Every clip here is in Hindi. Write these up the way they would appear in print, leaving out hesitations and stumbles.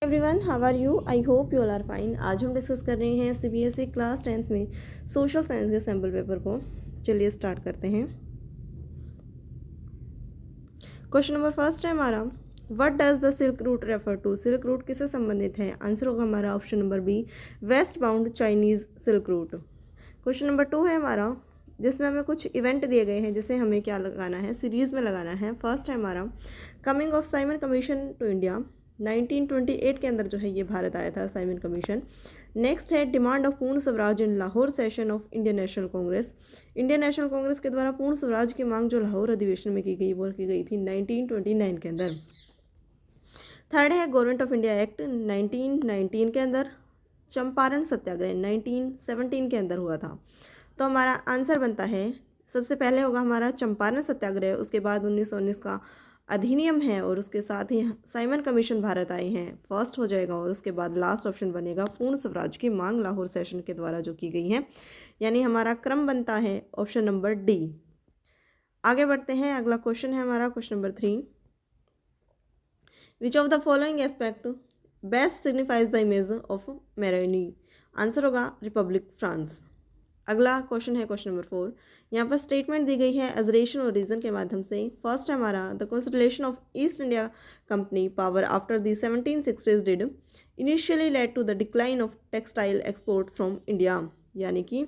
Everyone, how are you? I hope you all are fine. आज हम डिस्कस कर रहे हैं सीबीएसई क्लास 10th में सोशल साइंस के सैम्पल पेपर को। चलिए स्टार्ट करते हैं। क्वेश्चन नंबर फर्स्ट है हमारा, what does the silk route refer to? Silk route किससे संबंधित है? आंसर होगा हमारा option number B, west bound Chinese silk route. Question number 2 है हमारा, जिसमें हमें कुछ इवेंट दिए गए हैं जिसे हमें क्या लगाना है, सीरीज में लगाना है। फर्स्ट है हमारा coming of Simon commission to India. 1928 के अंदर जो है ये भारत आया था साइमन कमीशन। नेक्स्ट है demand of Purna Swaraj in Lahore session of Indian National Congress. Indian National Congress के द्वारा पूर्ण स्वराज की मांग जो लाहौर अधिवेशन में की गई वो की गई थी 1929 के अंदर। थर्ड है गवर्नमेंट ऑफ इंडिया एक्ट 1919 के अंदर। चंपारण सत्याग्रह 1917 के अंदर हुआ था। तो हमारा आंसर बनता है, सबसे पहले होगा हमारा चंपारण सत्याग्रह, उसके बाद 1919 का अधिनियम है और उसके साथ ही साइमन कमीशन भारत आए हैं, फर्स्ट हो जाएगा। और उसके बाद लास्ट ऑप्शन बनेगा पूर्ण स्वराज की मांग लाहौर सेशन के द्वारा जो की गई है, यानी हमारा क्रम बनता है ऑप्शन नंबर डी। आगे बढ़ते हैं, अगला क्वेश्चन है हमारा question number 3, which of the following aspect best signifies the image of Marianne? Answer होगा रिपब्लिक फ्रांस। अगला क्वेश्चन है क्वेश्चन नंबर 4, यहाँ पर स्टेटमेंट दी गई है एजरेशन और रीजन के माध्यम से। फर्स्ट है हमारा the consolidation of East India company power after the 1760s did initially lead to the decline of textile export from India, यानी कि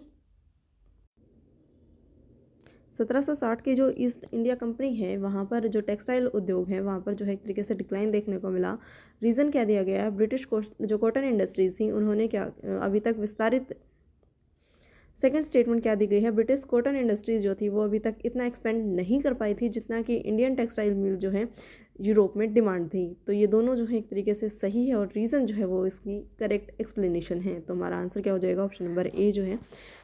1760 की जो ईस्ट इंडिया कंपनी है वहाँ पर जो टेक्सटाइल उद्योग है वहाँ पर जो है एक तरीके से डिक्लाइन देखने को मिला। रीज़न क्या दिया गया है, ब्रिटिश जो कॉटन इंडस्ट्रीज थी उन्होंने क्या अभी तक विस्तारित, सेकंड स्टेटमेंट क्या दी गई है, ब्रिटिश कॉटन इंडस्ट्रीज जो थी वो अभी तक इतना एक्सपेंड नहीं कर पाई थी जितना कि इंडियन टेक्सटाइल मिल जो है यूरोप में डिमांड थी। तो ये दोनों जो है एक तरीके से सही है और रीज़न जो है वो इसकी करेक्ट एक्सप्लेनेशन है। तो हमारा आंसर क्या हो जाएगा, ऑप्शन नंबर ए जो है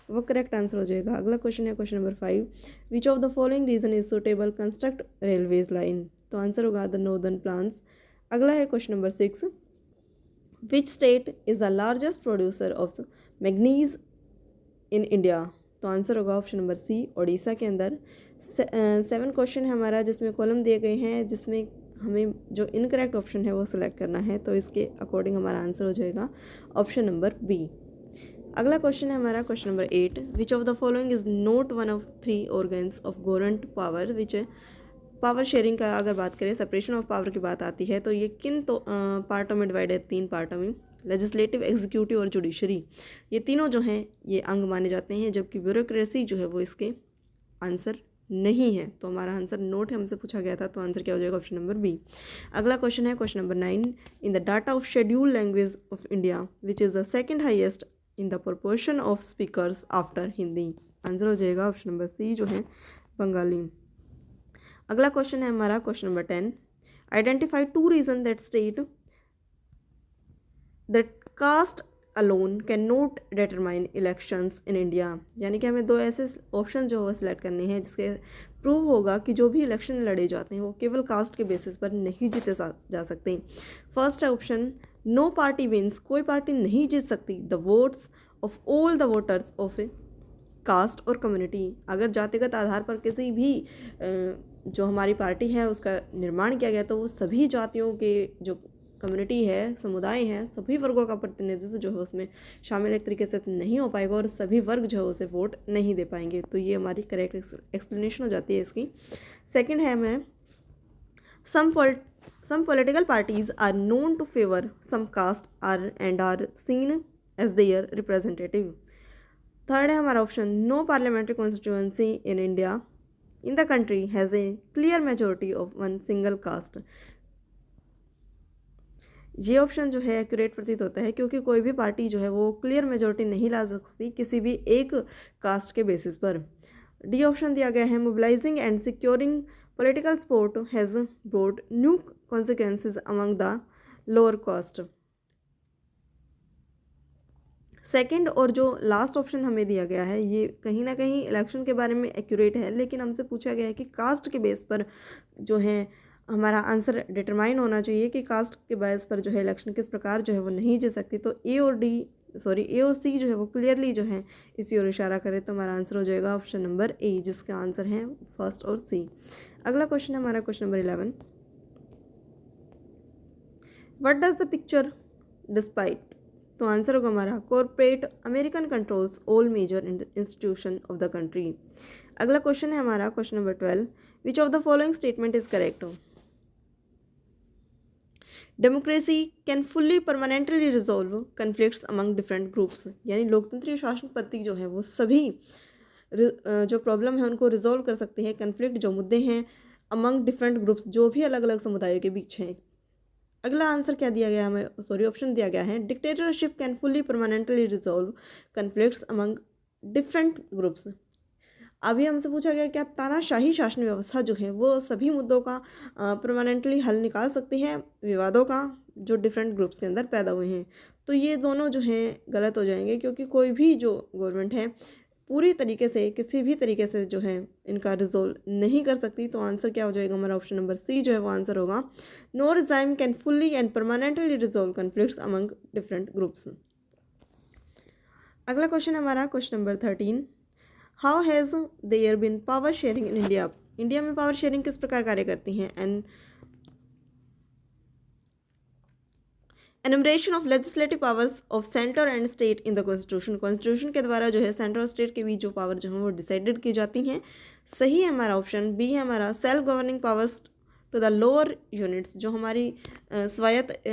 वो करेक्ट आंसर हो जाएगा। अगला क्वेश्चन है question number 5, which of the following region is suitable construct railways line? तो आंसर होगा द नॉर्दर्न प्लान्स। अगला है question number 6, which state is the largest producer of manganese in India? तो आंसर होगा ऑप्शन नंबर सी, ओडिशा के अंदर। 7 क्वेश्चन है हमारा जिसमें कॉलम दिए गए हैं, जिसमें हमें जो इनकरेक्ट ऑप्शन है वो सिलेक्ट करना है। तो इसके अकॉर्डिंग हमारा आंसर हो जाएगा ऑप्शन नंबर बी। अगला क्वेश्चन है हमारा question number 8, which of the following is not one of 3 organs of government power which power sharing का अगर बात करें, सेपरेशन ऑफ पावर की बात आती है तो ये किन तो पार्टों में डिवाइड है, 3 पार्टों में, लेजिस्लेटिव, एग्जीक्यूटिव और जुडिशरी। ये तीनों जो हैं ये अंग माने जाते हैं, जबकि ब्यूरोक्रेसी जो है वो इसके आंसर नहीं है। तो हमारा आंसर नोट है, हमसे पूछा गया था, तो आंसर क्या हो जाएगा, ऑप्शन नंबर बी। अगला क्वेश्चन है question number 9, in the data of schedule language of India which is the second highest in the proportion of speakers after Hindi? Answer हो जाएगा ऑप्शन नंबर सी जो है बंगाली। अगला क्वेश्चन है हमारा question number 10, identify 2 reason that state that caste alone can not determine elections in India, यानी कि हमें 2 ऐसे ऑप्शन जो है सिलेक्ट करने हैं जिसके प्रूव होगा कि जो भी इलेक्शन लड़े जाते हैं वो केवल कास्ट के बेसिस पर नहीं जीते जा सकते। फर्स्ट है ऑप्शन, नो पार्टी विंस, कोई पार्टी नहीं जीत सकती the votes of all the voters of a caste और कम्युनिटी। अगर जातिगत आधार पर किसी भी जो हमारी पार्टी है उसका निर्माण किया गया तो वो सभी जातियों के जो कम्युनिटी है, समुदाय हैं, सभी वर्गों का प्रतिनिधित्व जो है उसमें शामिल एक तरीके से नहीं हो पाएगा और सभी वर्ग जो है उसे वोट नहीं दे पाएंगे। तो ये हमारी करेक्ट एक्सप्लेनेशन हो जाती है इसकी। सेकंड है हमें some political parties are known to favor some caste and are seen as their representative. Third है हमारा option, no parliamentary constituency in India in the country has a clear majority of one single caste. ये ऑप्शन जो है एक्यूरेट प्रतीत होता है क्योंकि कोई भी पार्टी जो है वो क्लियर मेजोरिटी नहीं ला सकती किसी भी एक कास्ट के बेसिस पर। डी ऑप्शन दिया गया है, mobilising and securing political support has brought new consequences among the lower caste. Second और जो लास्ट ऑप्शन हमें दिया गया है ये कहीं ना कहीं इलेक्शन के बारे में एक्यूरेट है, लेकिन हमसे पूछा गया है कि कास्ट के बेस पर जो है हमारा आंसर डिटरमाइन होना चाहिए कि कास्ट के बेस पर जो है इलेक्शन किस प्रकार जो है वो नहीं जीत सकती। तो ए और सी जो है वो क्लियरली जो है इसी ओर इशारा करे, तो हमारा आंसर हो जाएगा ऑप्शन नंबर ए, जिसका आंसर है फर्स्ट और सी। अगला क्वेश्चन है हमारा question number 11, what does the picture depict. तो आंसर होगा हमारा corporate American controls all major institution of the country. अगला क्वेश्चन है हमारा question number 12, which of the following statement is correct. Democracy can fully permanently resolve conflicts among different groups, यानी लोकतंत्रीय शासन पद्धति जो है वो सभी जो प्रॉब्लम है उनको रिजॉल्व कर सकती है, कन्फ्लिक्ट जो मुद्दे हैं अमंग डिफरेंट ग्रुप्स जो भी अलग अलग समुदायों के बीच हैं। अगला आंसर क्या दिया गया हमें, सॉरी ऑप्शन दिया गया है dictatorship can fully permanently resolve conflicts among different groups. अभी हमसे पूछा गया क्या तानाशाही शासन व्यवस्था जो है वो सभी मुद्दों का परमानेंटली हल निकाल सकती है, विवादों का जो डिफरेंट ग्रुप्स के अंदर पैदा हुए हैं। तो ये दोनों जो हैं गलत हो जाएंगे, क्योंकि कोई भी जो गवर्नमेंट है पूरी तरीके से किसी भी तरीके से जो है इनका रिजोल्व नहीं कर सकती। तो आंसर क्या हो जाएगा हमारा ऑप्शन नंबर सी जो है वो आंसर होगा, no regime can fully and permanently resolve conflicts among different groups. अगला क्वेश्चन हमारा question number 13, how has there been power sharing in India. India में पावर शेयरिंग किस प्रकार कार्य करती है। And enumeration of legislative powers of centre and state in the constitution. Constitution के द्वारा जो है सेंटर और स्टेट के बीच जो पावर जो है वो डिसाइडेड की जाती हैं। सही है हमारा ऑप्शन बी है हमारा, self governing powers to the lower units, जो हमारी स्वायत्त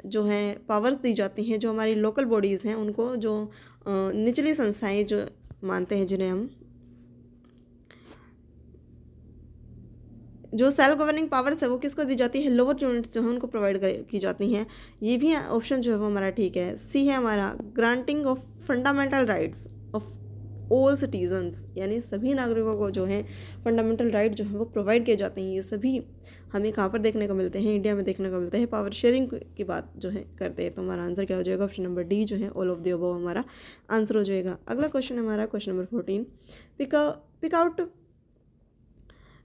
जो है पावर्स दी जाती हैं, जो हमारी लोकल बॉडीज़ हैं उनको, जो निचली संस्थाएं जो मानते हैं जिन्हें हम जो सेल्फ गवर्निंग पावर्स है वो किसको दी जाती है, लोअर यूनिट्स जो है उनको प्रोवाइड की जाती हैं। ये भी ऑप्शन जो है वो हमारा ठीक है, सी है हमारा, granting of fundamental rights of all citizens, यानी सभी नागरिकों को जो है फंडामेंटल राइट जो है वो प्रोवाइड किए जाते हैं। ये सभी हमें कहाँ पर देखने को मिलते हैं, इंडिया में देखने को मिलते हैं। पावर शेयरिंग की बात जो है करते हैं। तो हमारा आंसर क्या हो जाएगा, ऑप्शन नंबर डी जो है ऑल ऑफ द अबव हमारा आंसर हो जाएगा। अगला क्वेश्चन हमारा question number 14, pick out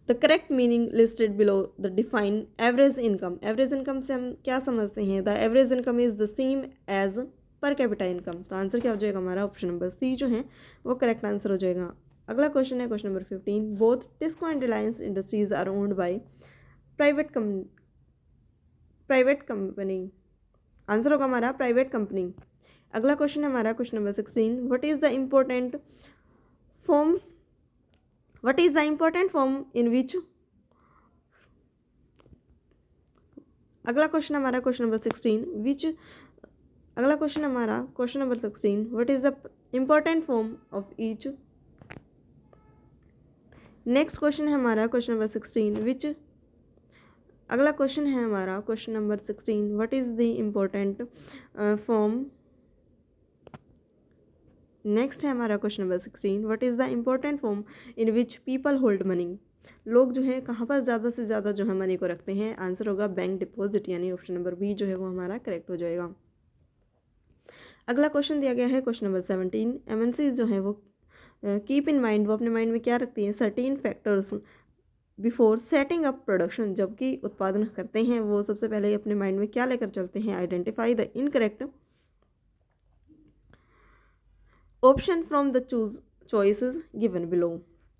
the correct meaning listed below the define average income. Average income से हम क्या समझते हैं, the average income is the same as per capita income. तो आंसर क्या हो जाएगा हमारा, ऑप्शन नंबर सी जो है वो करेक्ट आंसर हो जाएगा। अगला क्वेश्चन है question number 15, both TISCO and Reliance Industries are owned by private company. Answer होगा हमारा प्राइवेट कंपनी। अगला क्वेश्चन है हमारा question number 16, what is the important form in which. अगला क्वेश्चन हमारा क्वेश्चन नंबर 16 विच। अगला क्वेश्चन हमारा question number 16, what is the important form of each. Next question है हमारा क्वेश्चन नंबर 16 विच। अगला क्वेश्चन है हमारा question number 16, what is the important form. Next है हमारा question number 16, what is the important form in which people hold money. लोग जो है कहाँ पर ज़्यादा से ज़्यादा जो है मनी को रखते हैं। आंसर होगा बैंक डिपॉजिट, यानी ऑप्शन नंबर बी जो है वो हमारा करेक्ट हो जाएगा। अगला क्वेश्चन दिया गया है क्वेश्चन नंबर 17, एमएनसी जो है वो कीप इन माइंड, वो अपने माइंड में क्या रखती हैं, certain factors before setting up production. जबकि उत्पादन करते हैं वो सबसे पहले अपने माइंड में क्या लेकर चलते हैं, identify the incorrect option from the choices given below.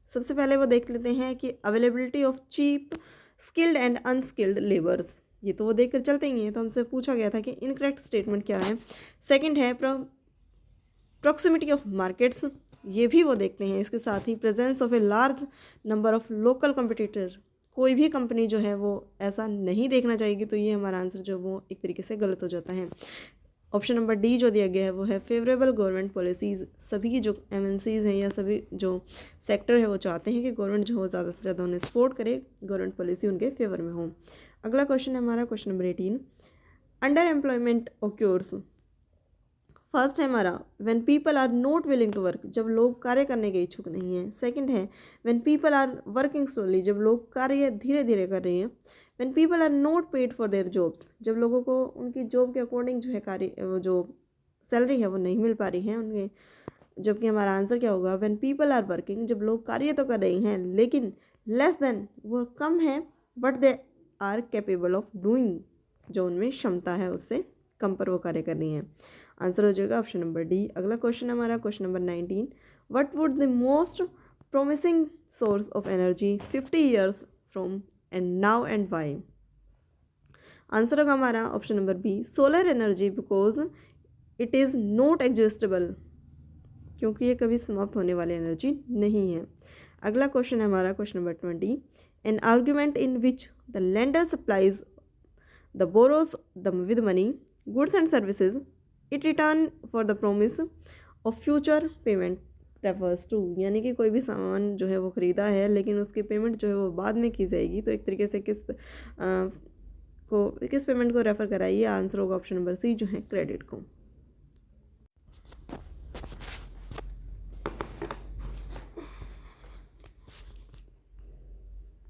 सबसे पहले वो देख लेते हैं कि availability of cheap skilled and unskilled labours, ये तो वो देख कर चलते ही हैं। तो हमसे पूछा गया था कि इनकरेक्ट स्टेटमेंट क्या है। सेकंड है प्रॉक्सिमिटी ऑफ मार्केट्स, ये भी वो देखते हैं। इसके साथ ही presence of a large number of local competitor, कोई भी कंपनी जो है वो ऐसा नहीं देखना चाहेगी। तो ये हमारा आंसर जो वो एक तरीके से गलत हो जाता है। ऑप्शन नंबर डी जो दिया गया है वो है फेवरेबल गवर्नमेंट पॉलिसीज़। सभी जो एमएनसीज़ हैं या सभी जो सेक्टर है वो चाहते हैं कि गवर्नमेंट जो हो ज़्यादा से ज़्यादा उन्हें सपोर्ट करे, गवर्नमेंट पॉलिसी उनके फेवर में हो। अगला क्वेश्चन है हमारा question number 18, under employment occurs. First है हमारा when people are not willing to work, जब लोग कार्य करने के इच्छुक नहीं हैं। सेकंड है when people are working slowly, जब लोग कार्य धीरे धीरे कर रहे हैं। When people are not paid for their jobs, जब लोगों को उनकी जॉब के अकॉर्डिंग जो है कार्य जो सैलरी है वो नहीं मिल पा रही है उनके। जबकि हमारा आंसर क्या होगा, व्हेन पीपल आर वर्किंग, जब लोग कार्य तो कर रहे हैं लेकिन लेस देन, वो कम है, but they are capable of doing, जो उनमें क्षमता है उससे कम पर वो कार्य कर रही हैं। आंसर हो जाएगा ऑप्शन नंबर डी। अगला क्वेश्चन हमारा question number 19, what would the most promising source of energy 50 years from and now and why. Answer होगा हमारा option number B, solar energy, because it is not exhaustible, क्योंकि ये कभी समाप्त होने वाली एनर्जी नहीं है। अगला क्वेश्चन है हमारा question number 20, an argument in which the lender supplies the borrowers the with money goods and services it return for the promise of future payment refers to, यानी कि कोई भी सामान जो है वो ख़रीदा है लेकिन उसकी पेमेंट जो है वो बाद में की जाएगी, तो एक तरीके से किस पेमेंट को रेफ़र कराइए। आंसर होगा ऑप्शन नंबर सी जो है क्रेडिट को।